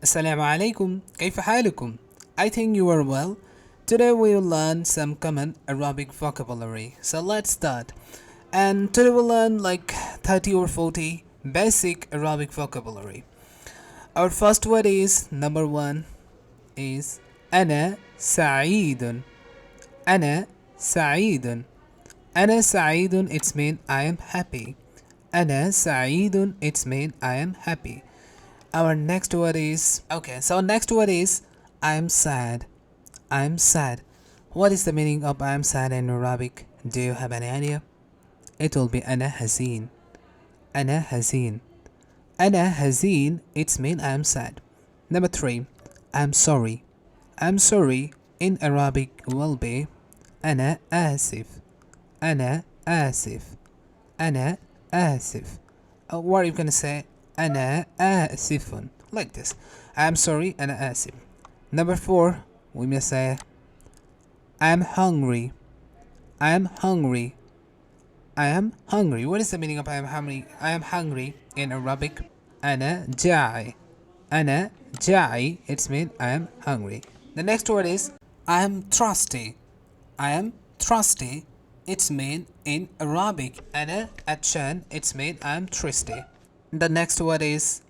Assalamu alaikum. كيف حالكم? I think you are well. Today we will learn some common Arabic vocabulary. So let's start. And today we'll learn like 30 or 40 basic Arabic vocabulary. Our first word is number 1 is أنا سعيد. أنا سعيد. أنا سعيد it's mean I am happy. أنا سعيد it's mean I am happy. Our next word is next word is I'm sad. I'm sad. What is the meaning of I'm sad in Arabic? Do you have any idea? It will be أنا حزين. أنا حزين. أنا حزين it's mean I'm sad. Number 3 I'm sorry. I'm sorry in Arabic will be أنا آسف. أنا آسف. أنا آسف. What are you gonna say? أنا آسف. Like this. I'm sorry, أنا آسف. Number 4, we may say I'm hungry. I am hungry. I am hungry. What is the meaning of I am hungry? I am hungry in Arabic. أنا جاعي. أنا جاعي. It's mean I am hungry. The next word is I am thirsty. I am thirsty. It's mean in Arabic. أنا عطشان. It's mean I am thirsty. The next word is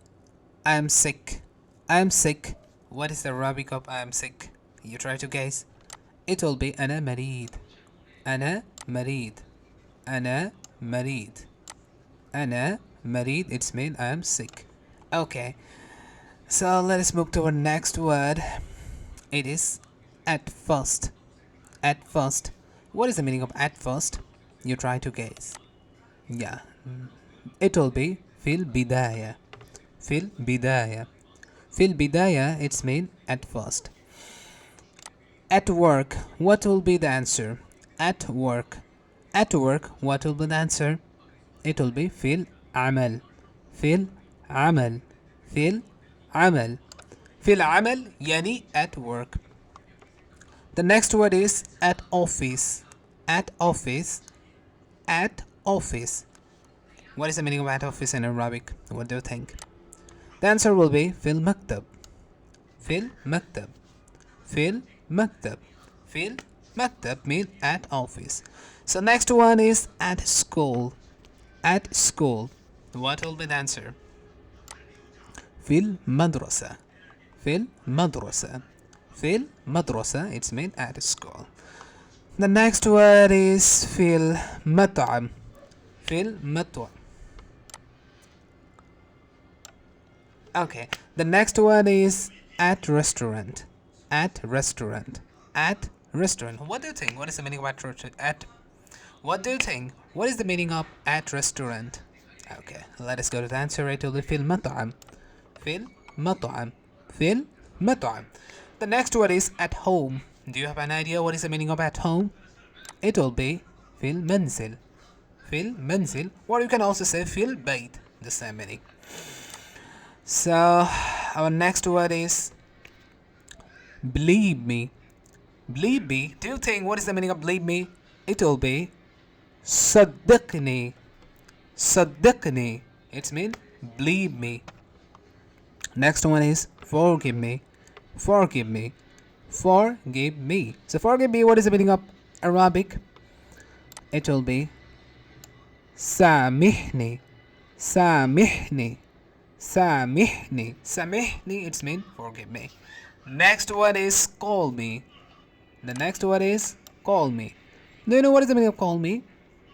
I am sick. I am sick. What is the Arabic of I am sick? You try to guess. It will be أنا مريض. أنا مريض. أنا مريض. أنا مريض. It's mean I am sick. Okay. So let us move to our next word. It is at first. At first. What is the meaning of at first? You try to guess. Yeah. It will be في البداية. في البداية. في البداية it's mean at first. At work, what will be the answer? At work. At work, what will be the answer? It will be في العمل. في العمل. في العمل. في العمل يعني at work. The next word is at office. At office. At office. What is the meaning of at office in Arabic? What do you think? The answer will be في المكتب. في المكتب. في المكتب. في المكتب mean at office. So next one is at school. At school. What will be the answer? في المدرسة. في المدرسة. في المدرسة. It's mean at school. The next word is في المطعم. في المطعم. Okay, the next one is at restaurant. At restaurant. At restaurant. What do you think? What is the meaning of at restaurant? What do you think? What is the meaning of at restaurant? Okay, let us go to the answer. It will be في المطعم. في المطعم. في المطعم. The next word is at home. Do you have an idea what is the meaning of at home? It will be في المنزل. في المنزل. Or you can also say في البيت. The same meaning. So our next word is believe me. Believe me. Do you think what is the meaning of believe me? It will be صدقني. صدقني. It means believe me. Next one is forgive me. Forgive me. Forgive me. So forgive me. What is the meaning of Arabic? It will be سامحني. سامحني. سامحني. سامحني. It's mean forgive me. Next word is call me. The next word is call me. Do you know what is the meaning of call me?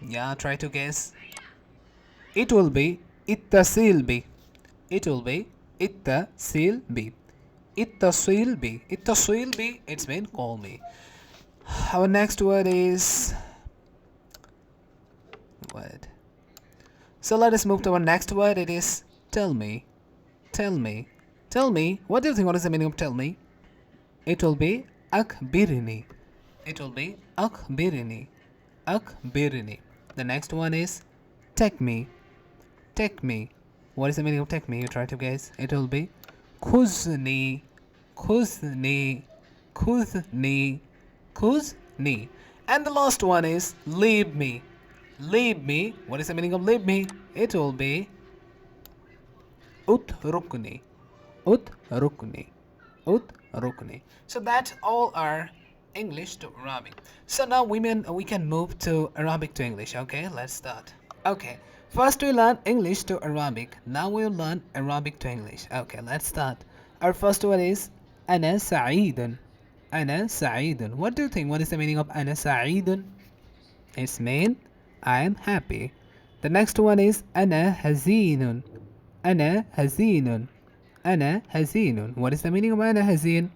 Yeah, try to guess. It will be اتصل بي. It will be اتصل بي. اتصل بي. اتصل بي. It's mean call me. Our next word is word. So let us move to our next word. It is tell me. Tell me. Tell me. What do you think? What is the meaning of tell me? It will be أخبرني. It will be أخبرني. أخبرني. The next one is take me. Take me. What is the meaning of take me? You try to guess. It will be خذني. خذني. خذني. خذني. And the last one is leave me. Leave me. What is the meaning of leave me? It will be اتركني. اتركني اتركني. So that's all our English to Arabic. So now we can move to Arabic to English. Okay, let's start. Okay, first we learn English to Arabic. Now we'll learn Arabic to English. Okay, let's start. Our first one is أنا سعيد. أنا سعيد. What do you think? What is the meaning of أنا سعيد? It's mean I am happy. The next one is أنا حزين. أنا حزين. أنا حزين. What is the meaning of أنا حزين?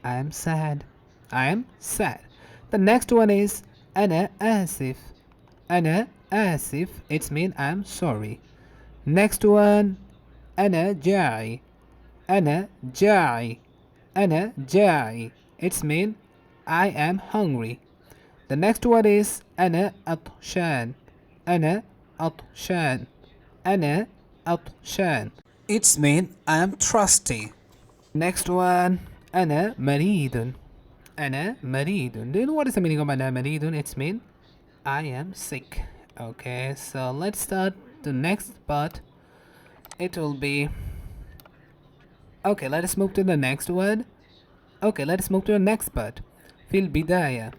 I am sad. I am sad. The next one is أنا آسف. أنا آسف. It's mean I'm sorry. Next one أنا جاعي. أنا جاعي. أنا جاعي. It's mean I am hungry. The next one is أنا عطشان. أنا عطشان. أنا عطشان. It's mean I am thirsty. Next one أنا مريض. أنا مريض. Do you know what is the meaning of أنا مريض? It's mean I am sick. Okay, so let's start the next part. It will be okay. Let us move to the next word. Okay, let us move to the next part. في البداية.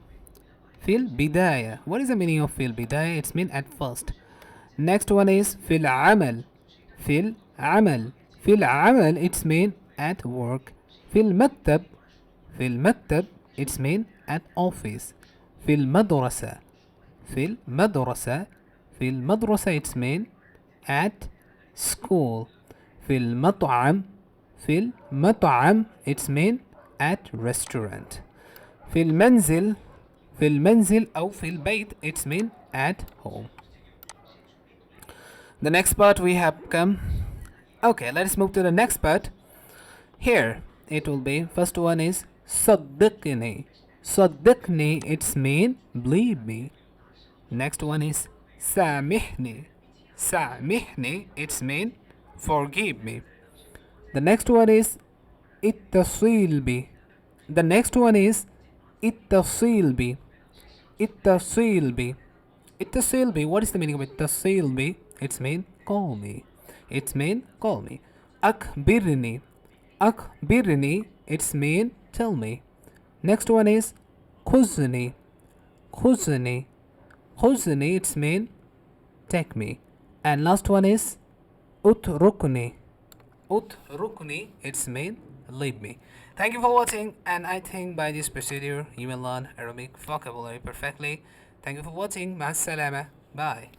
في البداية. What is the meaning of في البداية? It's mean at first. Next one is في العمل. في العمل. في العمل it's mean at work. في المكتب. في المكتب it's mean at office. في المدرسة. في المدرسة. في المدرسة it's mean at school. في المطعم. في المطعم it's mean at restaurant. في المنزل. في المنزل أو في البيت it's mean at home. The next part we have come. Okay, let's move to the next part. Here it will be first one is صدقني. صدقني it's mean believe me. Next one is سامحني. سامحني it's mean forgive me. The next one is اتصل بي. The next one is اتصل بي. اتصل بي. اتصل بي. What is the meaning of اتصل بي? It's mean call me. It's mean call me. أخبرني. أخبرني it's mean tell me. Next one is خذني. خذني. خذني it's mean take me. And last one is اتركني. اتركني it's mean leave me. Thank you for watching, and I think by this procedure you will learn Arabic vocabulary perfectly. Thank you for watching. مع السلامة. Bye.